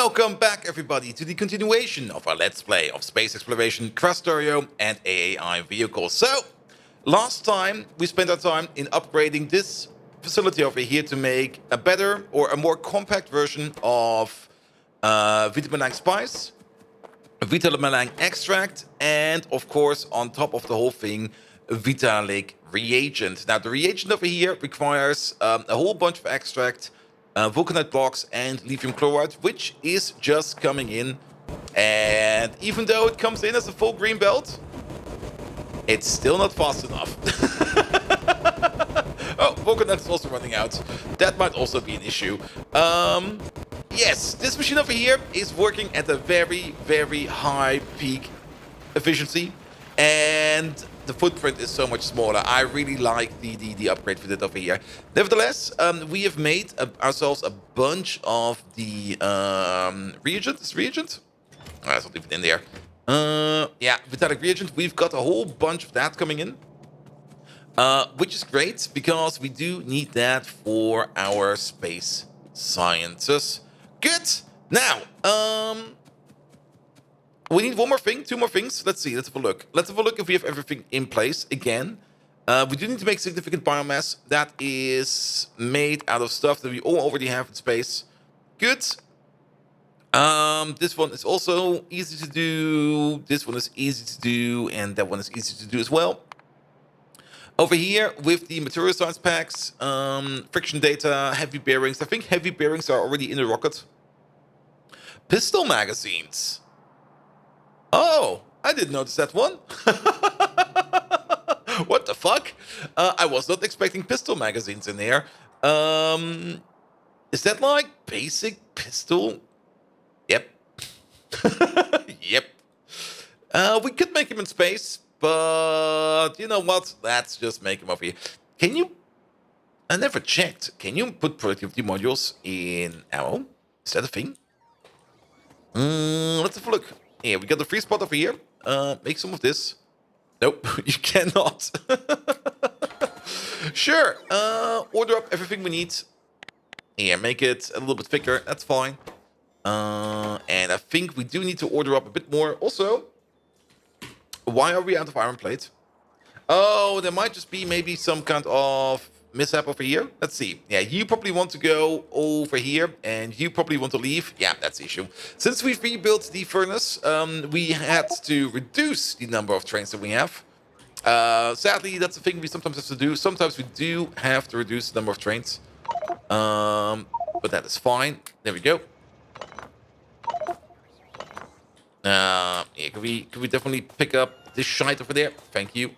Welcome back, everybody, to the continuation of our Let's Play of space exploration, Krastorio, and AAI vehicles. So, last time we spent our time in upgrading this facility over here to make a better or a more compact version of vitamin spice, vitamin extract, and of course, on top of the whole thing, vitalic reagent. Now, the reagent over here requires a whole bunch of extract, vulcanite blocks, and lithium chloride, which is just coming in. And even though it comes in as a full green belt, it's still not fast enough. Oh, vulcanite is also running out. That might also be an issue. Yes, this machine over here is working at a very, very high peak efficiency, and the footprint is so much smaller. I really like the upgrade we did over here. Nevertheless, we have made ourselves a bunch of the reagent. Is reagent? Oh, that's not even in there. Yeah, vitalic reagent. We've got a whole bunch of that coming in, which is great because we do need that for our space sciences. Good. Now, we need one more thing, two more things. Let's see. Let's have a look. Let's have a look if we have everything in place again. We do need to make significant biomass that is made out of stuff that we all already have in space. Good. This one is also easy to do. This one is easy to do, and that one is easy to do as well. Over here with the material science packs, friction data, heavy bearings. I think heavy bearings are already in the rocket. Pistol magazines. Oh, I didn't notice that one. What the fuck? I was not expecting pistol magazines in there. Is that like basic pistol? Yep. Yep. We could make him in space, but you know what? Let's just make him over here. Can you? I never checked. Can you put productivity modules in ammo? Is that a thing? Let's have a look. Yeah, we got the free spot over here. Make some of this. Nope, you cannot. Sure. Order up everything we need. Yeah, make it a little bit thicker. That's fine. And I think we do need to order up a bit more. Also, why are we out of iron plate? Oh, there might just be maybe some kind of mishap over here. Let's see. Yeah, you probably want to go over here, and you probably want to leave. Yeah, that's the issue. Since we've rebuilt the furnace, we had to reduce the number of trains that we have. Sadly, that's the thing we sometimes have to do. Sometimes we do have to reduce the number of trains. But that is fine. There we go. Yeah, can we definitely pick up this shite over there? Thank you.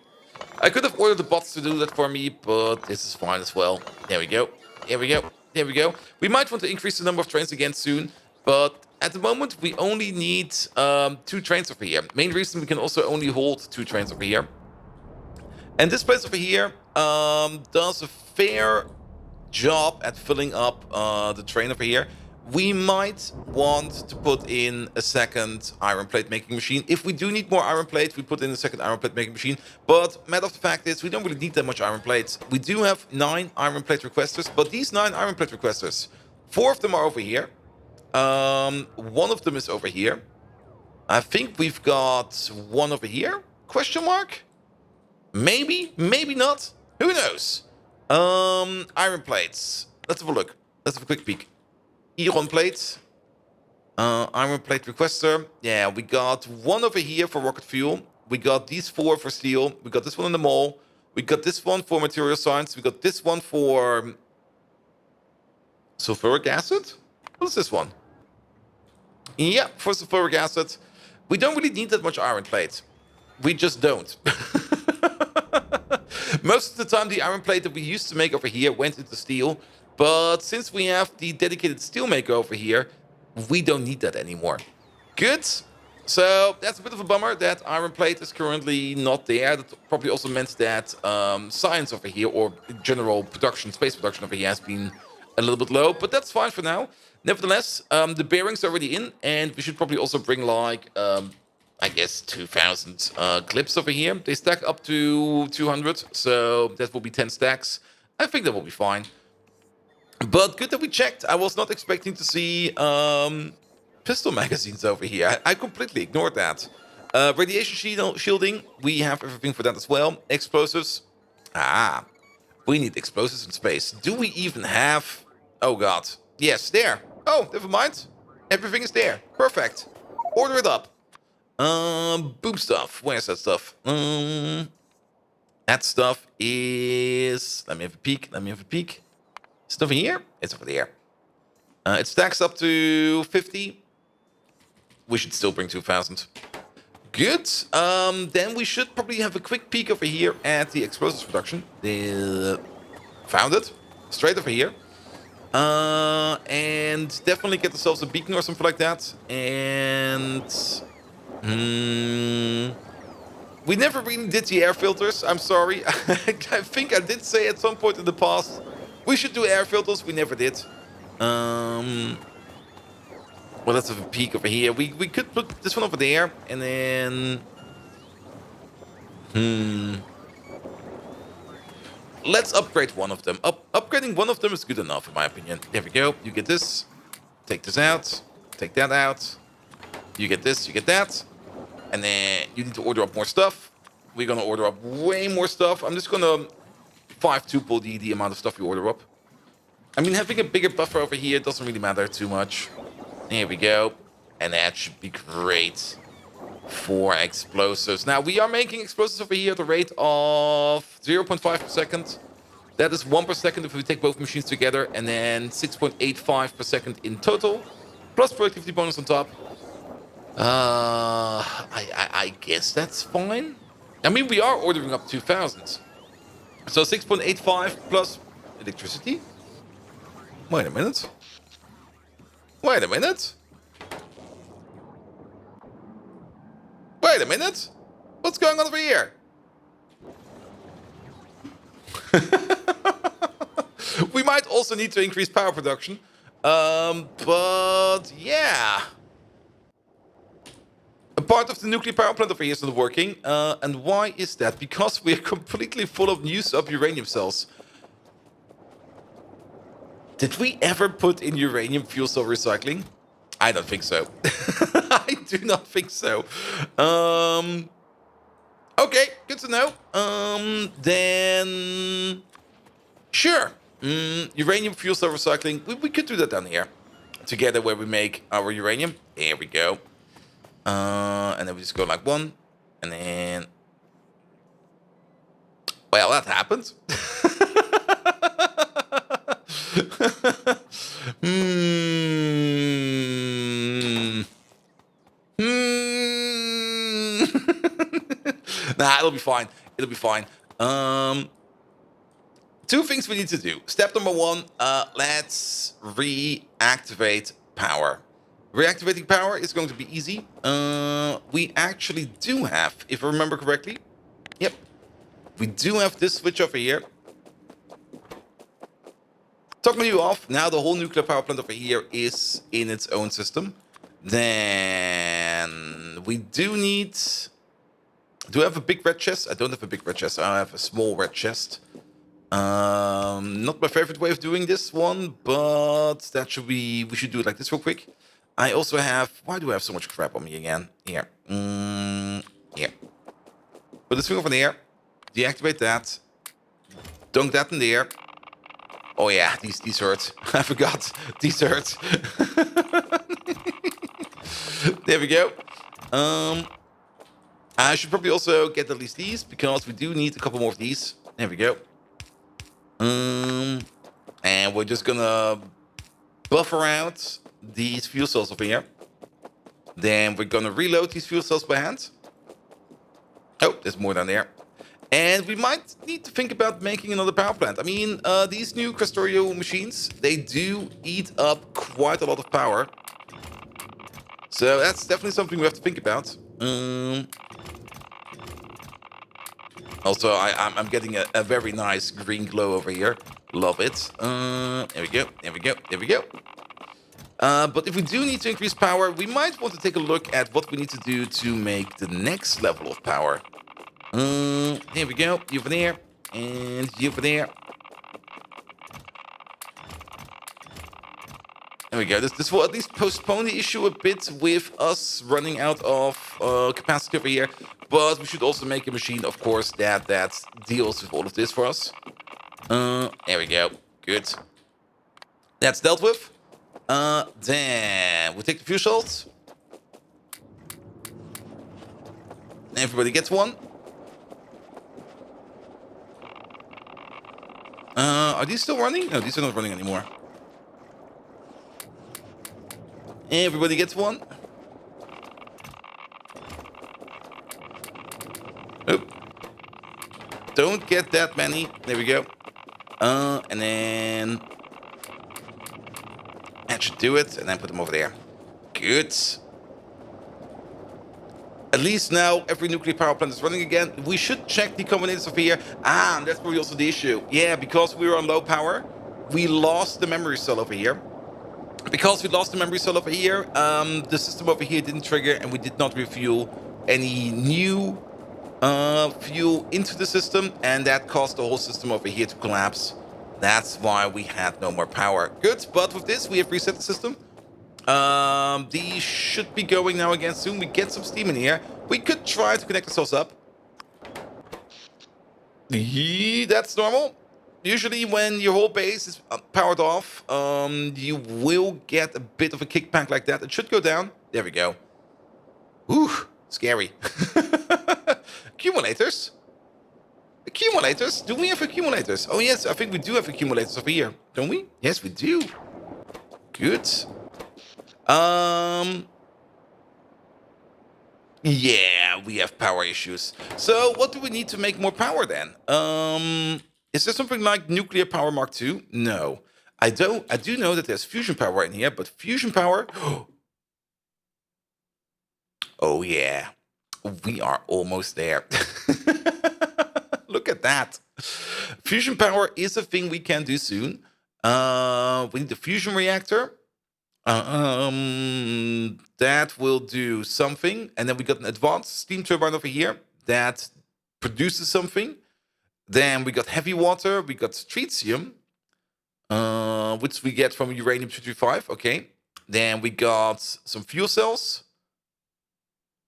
I could have ordered the bots to do that for me, but this is fine as well. There we go. There we go. There we go. We might want to increase the number of trains again soon, but at the moment we only need 2 trains over here. Main reason we can also only hold 2 trains over here. And this place over here does a fair job at filling up the train over here. We might want to put in a second iron plate making machine. If we do need more iron plate, we put in a second iron plate making machine. But matter of the fact is, we don't really need that much iron plates. We do have 9 iron plate requesters, but these 9 iron plate requesters, 4 of them are over here. 1 of them is over here. I think we've got 1 over here? Question mark? Maybe, maybe not. Who knows? Iron plates. Let's have a look. Let's have a quick peek. Iron plate. Iron plate requester. Yeah, we got 1 over here for rocket fuel. We got these 4 for steel. We got this one in the mall. We got this one for material science. We got this one for sulfuric acid. What is this one? Yeah, for sulfuric acid. We don't really need that much iron plate. We just don't. Most of the time, the iron plate that we used to make over here went into steel. But since we have the dedicated steel maker over here, we don't need that anymore. Good. So that's a bit of a bummer that iron plate is currently not there. That probably also meant that science over here, or general production, space production over here, has been a little bit low. But that's fine for now. Nevertheless, the bearings are already in, and we should probably also bring like, I guess, 2,000 clips over here. They stack up to 200, so that will be 10 stacks. I think that will be fine. But good that we checked. I was not expecting to see pistol magazines over here. I completely ignored that. Radiation shielding. We have everything for that as well. Explosives. Ah, we need explosives in space. Do we even have... Oh, God. Yes, there. Oh, never mind. Everything is there. Perfect. Order it up. Boom stuff. Where's that stuff? That stuff is... Let me have a peek. Let me have a peek. Stuff in here? It's over there. It stacks up to 50. We should still bring 2,000. Good. Then we should probably have a quick peek over here at the explosives production. Found it. Straight over here. And definitely get ourselves a beacon or something like that. And... we never really did the air filters. I'm sorry. I think I did say at some point in the past we should do air filters. We never did. Well, let's have a peek over here. We could put this one over there, and then... Let's upgrade one of them. Upgrading one of them is good enough, in my opinion. There we go. You get this. Take this out. Take that out. You get this. You get that. And then you need to order up more stuff. We're going to order up way more stuff. I'm just going to 5-tuple the amount of stuff you order up. I mean, having a bigger buffer over here doesn't really matter too much. There we go. And that should be great for explosives. Now, we are making explosives over here at a rate of 0.5 per second. That is 1 per second if we take both machines together. And then 6.85 per second in total. Plus productivity bonus on top. I guess that's fine. I mean, we are ordering up 2,000. So 6.85 plus electricity. Wait a minute. Wait a minute. Wait a minute. What's going on over here? We might also need to increase power production. But yeah. A part of the nuclear power plant over here is not working. And why is that? Because we are completely full of used up uranium cells. Did we ever put in uranium fuel cell recycling? I don't think so. I do not think so. Okay, good to know. Then... Sure. Uranium fuel cell recycling. We could do that down here. Together where we make our uranium. There we go. And then we just go like one. And then... Well, that happened. Nah, it'll be fine. It'll be fine. Two things we need to do. Step number one, let's reactivate power. Reactivating power is going to be easy. We actually do have, if I remember correctly, yep, we do have this switch over here. Talk you off. Now the whole nuclear power plant over here is in its own system. Then we do need... Do I have a big red chest? I don't have a big red chest. I have a small red chest. Not my favorite way of doing this one, but that should be... We should do it like this real quick. I also have... Why do I have so much crap on me again? Here. Here. Put this thing over there. Deactivate that. Dunk that in there. Oh yeah, these hurt. I forgot. These hurt. There we go. I should probably also get at least these, because we do need a couple more of these. There we go. And we're just gonna buffer out these fuel cells over here. Then we're gonna reload these fuel cells by hand. Oh, there's more down there. And we might need to think about making another power plant. I mean, these new Krastorio machines, they do eat up quite a lot of power. So that's definitely something we have to think about. Also, I'm getting a very nice green glow over here. Love it. There we go, there we go, there we go. But if we do need to increase power, we might want to take a look at what we need to do to make the next level of power. Here we go. You over there. And you over there. There we go. This will at least postpone the issue a bit with us running out of capacity over here. But we should also make a machine, of course, that deals with all of this for us. There we go. Good. That's dealt with. Then we take the fuel cells. Everybody gets one. Are these still running? No, these are not running anymore. Everybody gets one. Oh. Don't get that many. There we go. And then that should do it. And then put them over there. Good. At least now every nuclear power plant is running again. We should check the combinators over here. That's probably also the issue. Yeah, because we were on low power, we lost the memory cell over here. Because we lost the memory cell over here, the system over here didn't trigger, and we did not refuel any new fuel into the system, and that caused the whole system over here to collapse. That's why we had no more power. Good, but with this, we have reset the system. These should be going now again soon. We get some steam in here. We could try to connect ourselves up. That's normal. Usually when your whole base is powered off, you will get a bit of a kickback like that. It should go down. There we go. Ooh, scary. Accumulators. Accumulators? Do we have accumulators? Oh yes, I think we do have accumulators over here. Don't we? Yes, we do. Good. Yeah, we have power issues. So what do we need to make more power then? Is there something like nuclear power Mark II? No. I do know that there's fusion power in here, but fusion power... Oh yeah. We are almost there. Look at that. Fusion power is a thing we can do soon. We need the fusion reactor. That will do something. And then we got an advanced steam turbine over here that produces something. Then we got heavy water. We got tritium, which we get from uranium-235. Okay. Then we got some fuel cells.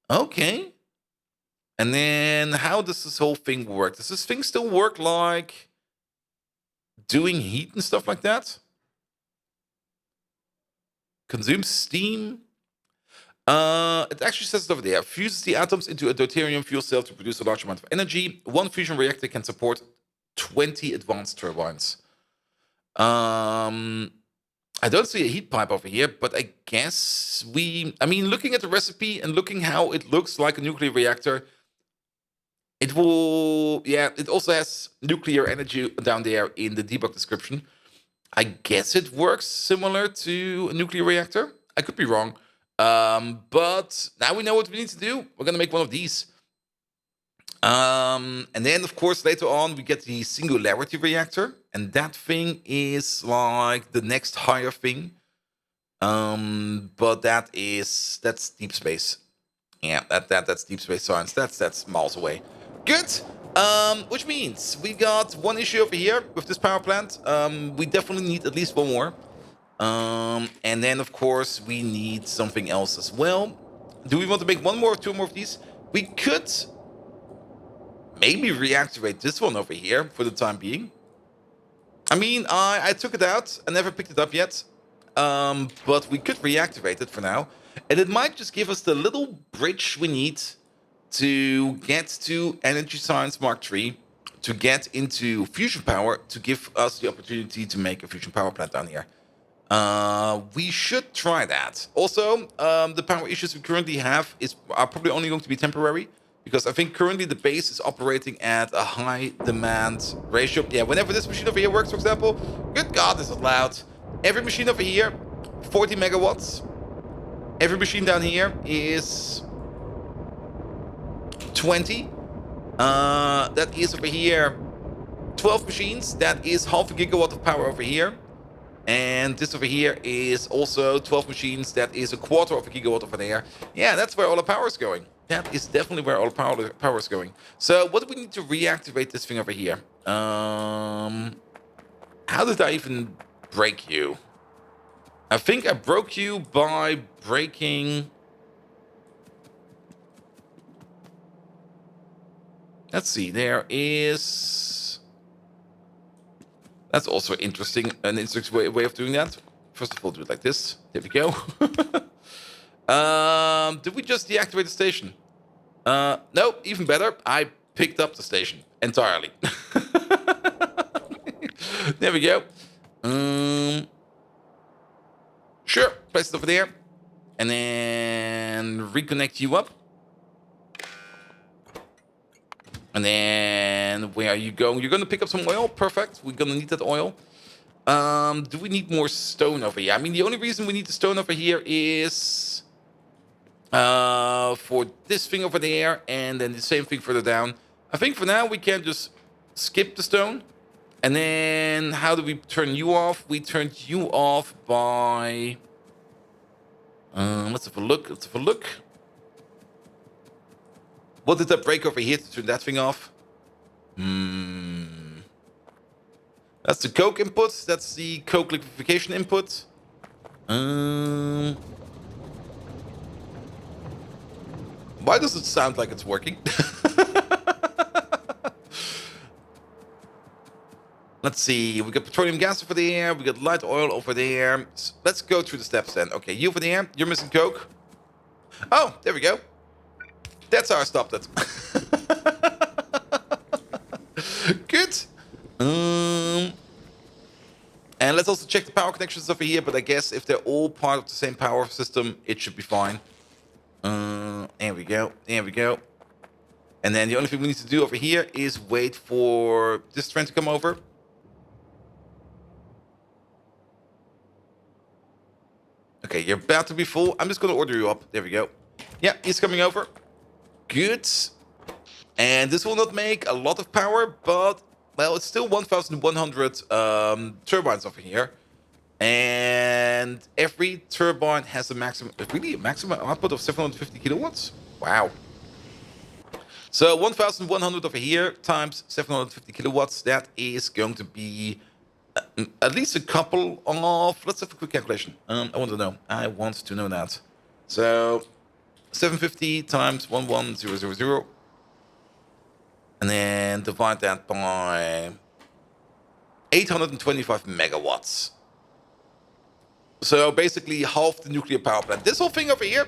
Okay. And then how does this whole thing work? Does this thing still work like doing heat and stuff like that? Consumes steam. It actually says it over there. Fuses the atoms into a deuterium fuel cell to produce a large amount of energy. One fusion reactor can support 20 advanced turbines. I don't see a heat pipe over here, but I guess looking at the recipe and looking how it looks like a nuclear reactor, it will, yeah, it also has nuclear energy down there in the debug description. I guess it works similar to a nuclear reactor. I could be wrong. But now we know what we need to do. We're going to make one of these. And then, of course, later on, we get the singularity reactor. And that thing is like the next higher thing. But that's deep space. Yeah, that's deep space science. That's miles away. Good. Which means we got one issue over here with this power plant. We definitely need at least one more. And then, of course, we need something else as well. Do we want to make one more or two more of these? We could maybe reactivate this one over here for the time being. I took it out. I never picked it up yet. But we could reactivate it for now. And it might just give us the little bridge we need to get to Energy Science Mark III, to get into fusion power, to give us the opportunity to make a fusion power plant down here. We should try that. Also, the power issues we currently have are probably only going to be temporary, because I think currently the base is operating at a high demand ratio. Yeah, whenever this machine over here works, for example, good God, this is loud. Every machine over here, 40 megawatts. Every machine down here is 20. That is over here 12 machines. That is half a gigawatt of power over here. And this over here is also 12 machines. That is a quarter of a gigawatt over there. Yeah, that's where all the power is going. That is definitely where all the power is going. So what do we need to reactivate this thing over here? How did I even break you? I think I broke you by breaking... Let's see, there is... That's also interesting, an interesting way of doing that. First of all, do it like this. There we go. Did we just deactivate the station? No, even better. I picked up the station entirely. There we go. Sure, place it over there. And then reconnect you up. And then where are you going? You're going to pick up some oil. Perfect. We're going to need that oil. Do we need more stone over here? I mean, the only reason we need the stone over here is for this thing over there, and then the same thing further down. I think for now we can just skip the stone. And then how do we turn you off? We turned you off by... let's have a look. Let's have a look. What did that break over here to turn that thing off? That's the coke input. That's the coke liquefaction input. Why does it sound like it's working? Let's see. We got petroleum gas over there. We got light oil over there. So let's go through the steps then. Okay, you over there. You're missing coke. Oh, there we go. That's how I stopped it. Good. And let's also check the power connections over here. But I guess if they're all part of the same power system, it should be fine. There we go. There we go. And then the only thing we need to do over here is wait for this train to come over. Okay, you're about to be full. I'm just going to order you up. There we go. Yeah, he's coming over. Good. And this will not make a lot of power, but, well, it's still 1,100 turbines over here. And every turbine has a maximum, really a maximum output of 750 kilowatts? Wow. So 1,100 over here times 750 kilowatts, that is going to be at least a couple of... Let's have a quick calculation. I want to know. I want to know that. So 750 times 11000. And then divide that by 825 megawatts. So basically half the nuclear power plant. This whole thing over here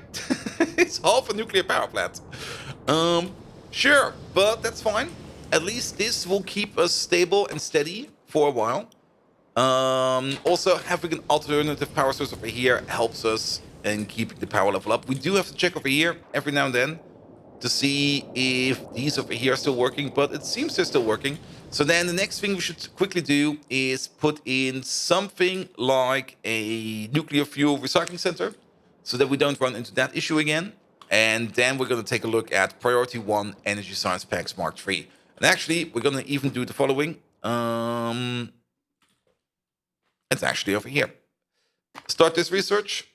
is half a nuclear power plant. Sure, but that's fine. At least this will keep us stable and steady for a while. Also, having an alternative power source over here helps us in keeping the power level up. We do have to check over here every now and then to see if these over here are still working, but it seems they're still working. So then the next thing we should quickly do is put in something like a nuclear fuel recycling center so that we don't run into that issue again. And then we're going to take a look at Priority 1 Energy Science Packs Mark III. And actually, we're going to even do the following. It's actually over here. Start this research.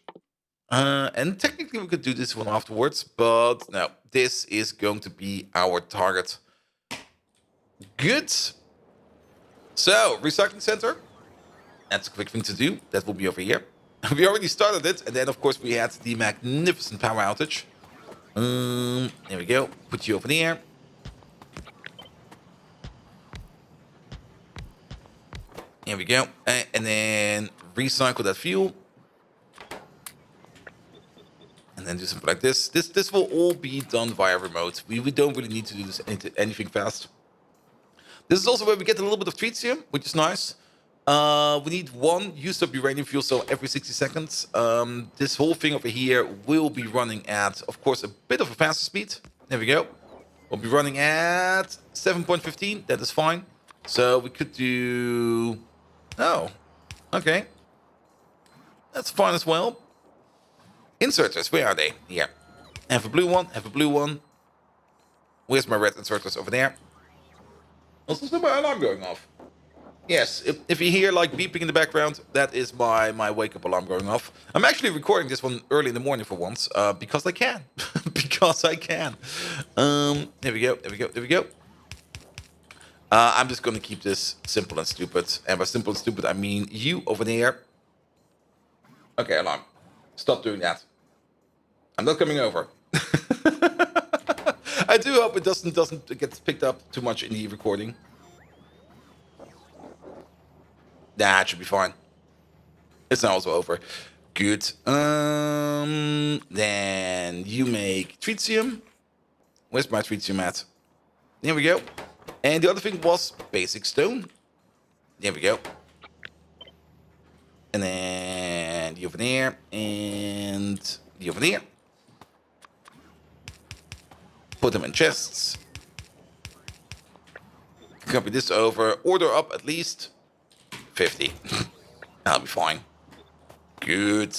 And technically we could do this one afterwards, but no, this is going to be our target. Good. So, recycling center. That's a quick thing to do. That will be over here. We already started it, and then of course we had the magnificent power outage. There we go. Put you over there. Here we go. And then recycle that fuel. And then do something like this. This will all be done via remote. We don't really need to do this anything fast. This is also where we get a little bit of tritium, which is nice. We need one used up uranium fuel cell every 60 seconds. This whole thing over here will be running at, of course, a bit of a faster speed. There we go. We'll be running at 7.15. That is fine. So we could do... Oh, okay. That's fine as well. Inserters, where are they? Here. Have a blue one, have a blue one. Where's my red inserters? Over there. Also, my alarm going off. Yes, if you hear like beeping in the background, that is my wake-up alarm going off. I'm actually recording this one early in the morning for once, because I can. Because I can. There we go, there we go, there we go. I'm just going to keep this simple and stupid. And by simple and stupid, I mean you over there. Okay, alarm. Stop doing that. I'm not coming over. I do hope it doesn't get picked up too much in the recording. Nah, it should be fine. It's now also over. Good. Then you make tritium. Where's my tritium at? There we go. And the other thing was basic stone. There we go. And then the over there. And the over there. Put them in chests. Copy this over. Order up at least 50. That'll be fine. Good.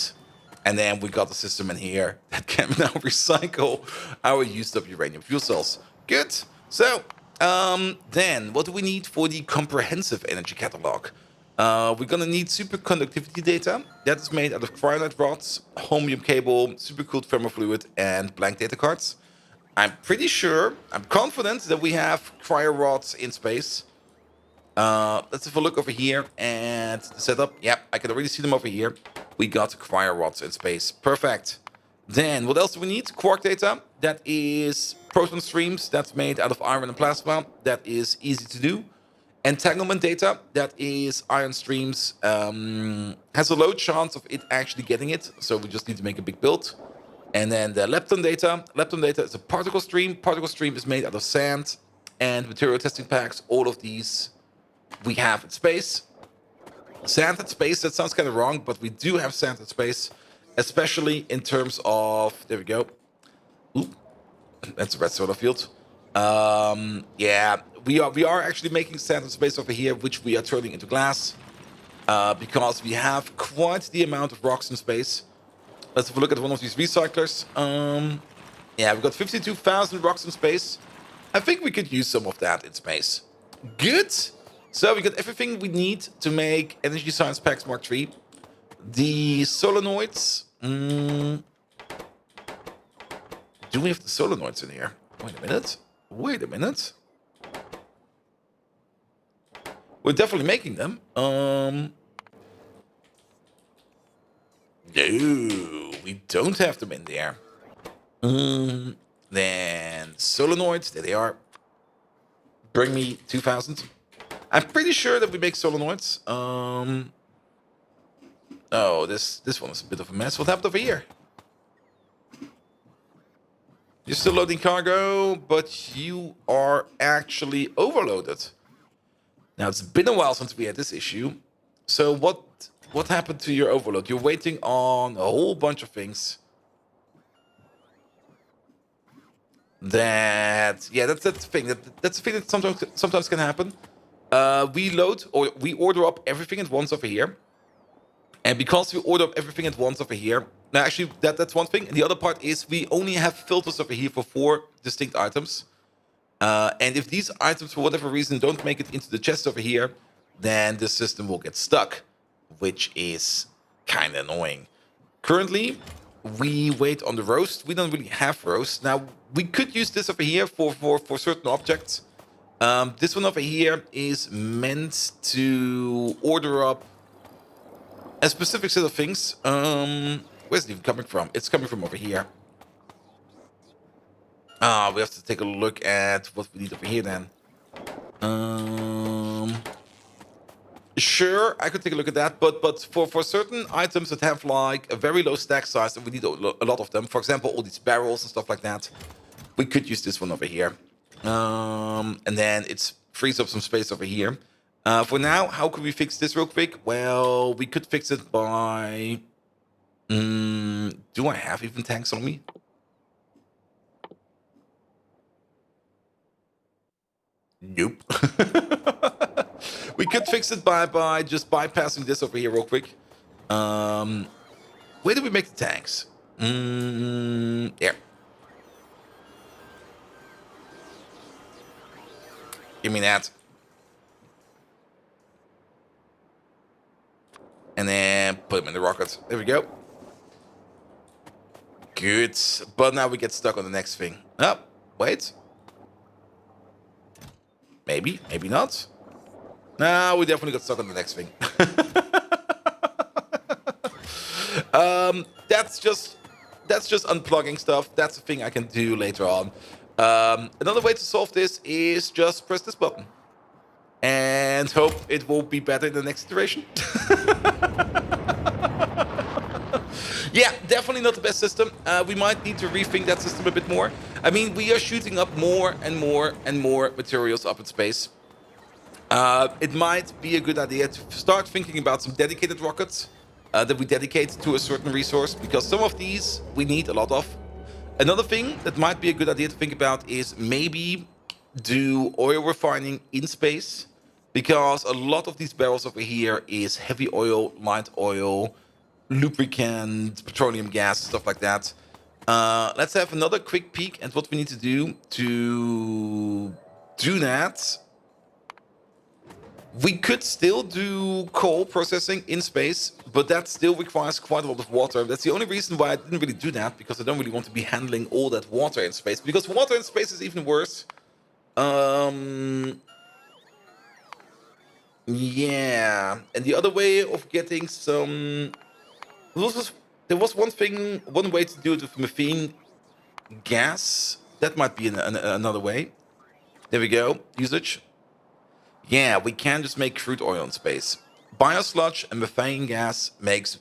And then we got the system in here that can now recycle our used up uranium fuel cells. Good. So, then what do we need for the comprehensive energy catalog? We're gonna need superconductivity data. That is made out of cryolite rods, holmium cable, supercooled thermofluid, and blank data cards. I'm pretty sure, I'm confident that we have cryo rods in space. Let's have a look over here and the setup. Yep, I can already see them over here. We got cryo rods in space. Perfect. Then what else do we need? Quark data. That is proton streams. That's made out of iron and plasma. That is easy to do. Entanglement data. That is ion streams. Has a low chance of it actually getting it. So we just need to make a big build. And then the lepton data. Lepton data is a particle stream. Particle stream is made out of sand and material testing packs. All of these we have in space. Sand at space, that sounds kind of wrong, but we do have sand at space, especially in terms of, there we go. Ooh, that's a red soda field. Yeah, we are actually making sand at space over here, which we are turning into glass, because we have quite the amount of rocks in space. Let's have a look at one of these recyclers. Yeah, we've got 52,000 rocks in space. I think we could use some of that in space. Good. So we got everything we need to make Energy Science Packs Mark III. The solenoids. Do we have the solenoids in here? Wait a minute. Wait a minute. We're definitely making them. No, we don't have them in there. Then solenoids. There they are. Bring me 2,000. I'm pretty sure that we make solenoids. Oh, this one is a bit of a mess. What happened over here? You're still loading cargo, but you are actually overloaded. Now, it's been a while since we had this issue. So what happened to your overload? You're waiting on a whole bunch of things. That's the thing. That's the thing that sometimes can happen. We load or we order up everything at once over here. And because we order up everything at once over here, now actually that's one thing. And the other part is we only have filters over here for 4 distinct items. And if these items for whatever reason don't make it into the chest over here, then the system will get stuck, which is kind of annoying. Currently, we wait on the roast. We don't really have roast. Now, we could use this over here for certain objects. This one over here is meant to order up a specific set of things. Where's it even coming from? It's coming from over here. We have to take a look at what we need over here then. Sure, I could take a look at that, but for certain items that have like a very low stack size and we need a lot of them, for example, all these barrels and stuff like that, we could use this one over here. And then it frees up some space over here. For now, how could we fix this real quick? Well, we could fix it by... do I have even tanks on me? Nope. We could fix it by just bypassing this over here real quick. Where do we make the tanks? Here. Give me that. And then put them in the rocket. There we go. Good. But now we get stuck on the next thing. Oh, wait. Maybe, maybe not. No, we definitely got stuck on the next thing. That's just unplugging stuff. That's a thing I can do later on. Another way to solve this is just press this button and hope it will be better in the next iteration. Yeah, definitely not the best system. We might need to rethink that system a bit more. I mean, we are shooting up more and more and more materials up in space. It might be a good idea to start thinking about some dedicated rockets that we dedicate to a certain resource, because some of these we need a lot of. Another thing that might be a good idea to think about is maybe do oil refining in space, because a lot of these barrels over here is heavy oil, light oil, lubricant, petroleum gas, stuff like that. Let's have another quick peek at what we need to do that. We could still do coal processing in space, but that still requires quite a lot of water. That's the only reason why I didn't really do that, because I don't really want to be handling all that water in space, because water in space is even worse. Yeah. And the other way of getting some... There was one way to do it with methane gas. That might be another way. There we go. Usage. Yeah, we can just make crude oil in space. Biosludge and methane gas makes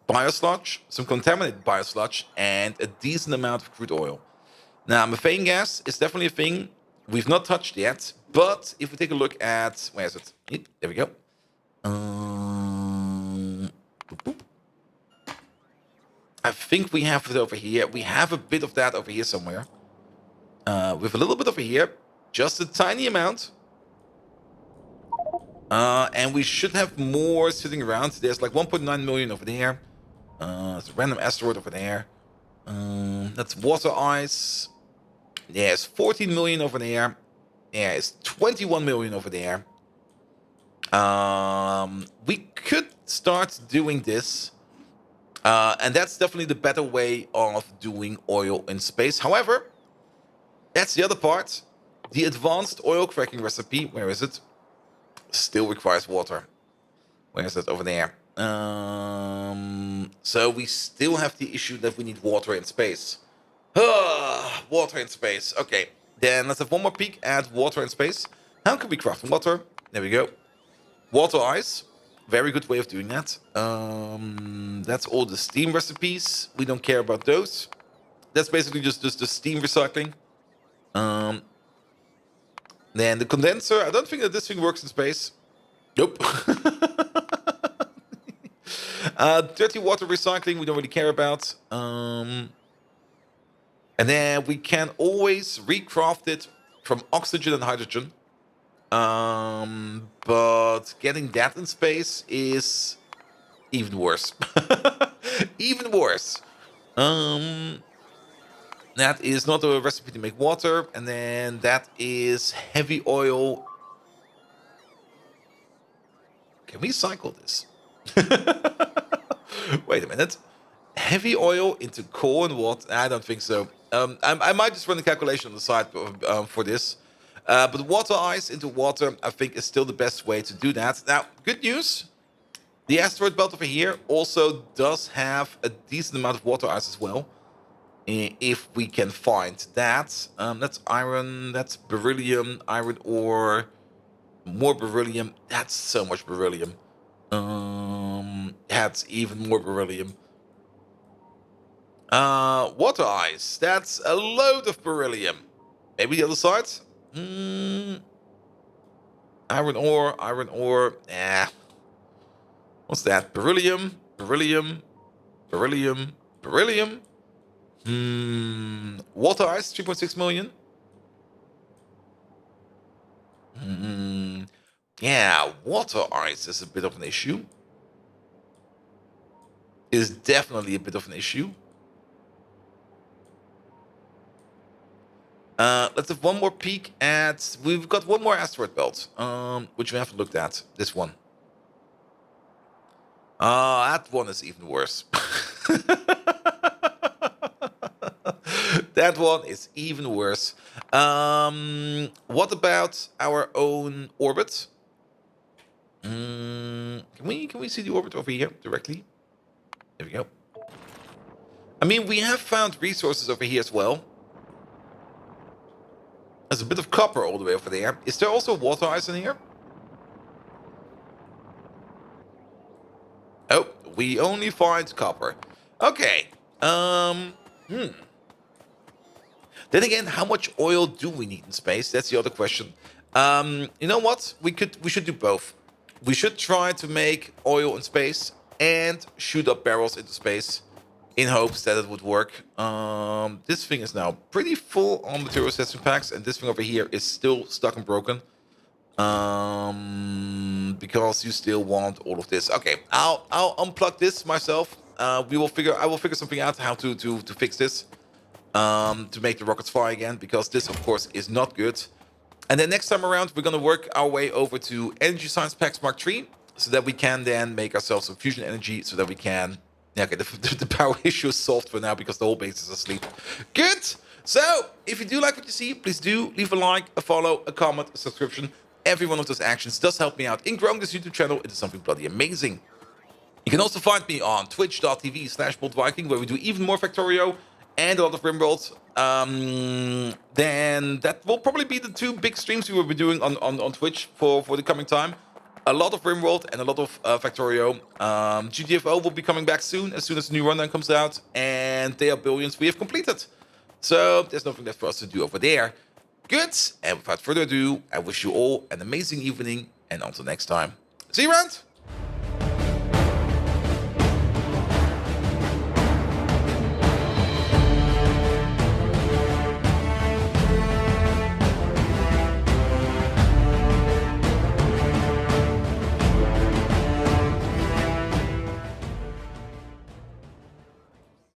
biosludge, some contaminated biosludge, and a decent amount of crude oil. Now, methane gas is definitely a thing we've not touched yet, but if we take a look at... Where is it? There we go. I think we have it over here. We have a bit of that over here somewhere. With a little bit over here. Just a tiny amount. And we should have more sitting around. There's like 1.9 million over there. There's a random asteroid over there. That's water ice. There's 14 million over there. Yeah, it's 21 million over there. We could start doing this. And that's definitely the better way of doing oil in space. However, that's the other part. The advanced oil cracking recipe, where is it? Still requires water. Where is it? Over there. So we still have the issue that we need water in space. Water in space. Okay, then let's have one more peek at water in space. How can we craft water? There we go. Water ice. Very good way of doing that. That's all the steam recipes. We don't care about those. That's basically just the steam recycling. Then the condenser. I don't think that this thing works in space. Nope. Dirty water recycling, we don't really care about. And then we can always recraft it from oxygen and hydrogen. But getting that in space is even worse. Even worse. That is not a recipe to make water. And then that is heavy oil. Can we cycle this? Wait a minute. Heavy oil into coal and water? I don't think so. I might just run the calculation on the side for this. But water ice into water, I think, is still the best way to do that. Now, good news. The asteroid belt over here also does have a decent amount of water ice as well. If we can find that. That's iron, that's beryllium, iron ore, more beryllium. That's so much beryllium. That's even more beryllium. Water ice. That's a load of beryllium. Maybe the other side? Iron ore. What's that? Beryllium. Water ice, 3.6 million. Yeah, water ice is a bit of an issue. Is definitely a bit of an issue. Let's have one more peek at... We've got one more asteroid belt, which we haven't looked at. This one. That one is even worse. That one is even worse. What about our own orbit? Can we see the orbit over here directly? There we go. I mean, we have found resources over here as well. There's a bit of copper all the way over there. Is there also water ice in here? Oh, we only find copper. Okay. Then again, how much oil do we need in space? That's the other question. You know what? We should do both. We should try to make oil in space and shoot up barrels into space in hopes that it would work. This thing is now pretty full on material assessment packs, and this thing over here is still stuck and broken. Because you still want all of this. Okay, I'll unplug this myself. I will figure something out how to fix this. To make the rockets fly again, because this, of course, is not good. And then next time around, we're going to work our way over to Energy Science Packs Mark III, so that we can then make ourselves some fusion energy, so that we can... Yeah, okay, the power issue is solved for now, because the whole base is asleep. Good! So, if you do like what you see, please do leave a like, a follow, a comment, a subscription. Every one of those actions does help me out in growing this YouTube channel into something bloody amazing. You can also find me on twitch.tv/BoldViking, where we do even more Factorio and a lot of RimWorld. Then that will probably be the two big streams we will be doing on Twitch for the coming time. A lot of RimWorld and a lot of Factorio. GTFO will be coming back soon as the new rundown comes out. And they are billions we have completed. So there's nothing left for us to do over there. Good. And without further ado, I wish you all an amazing evening. And until next time, see you around.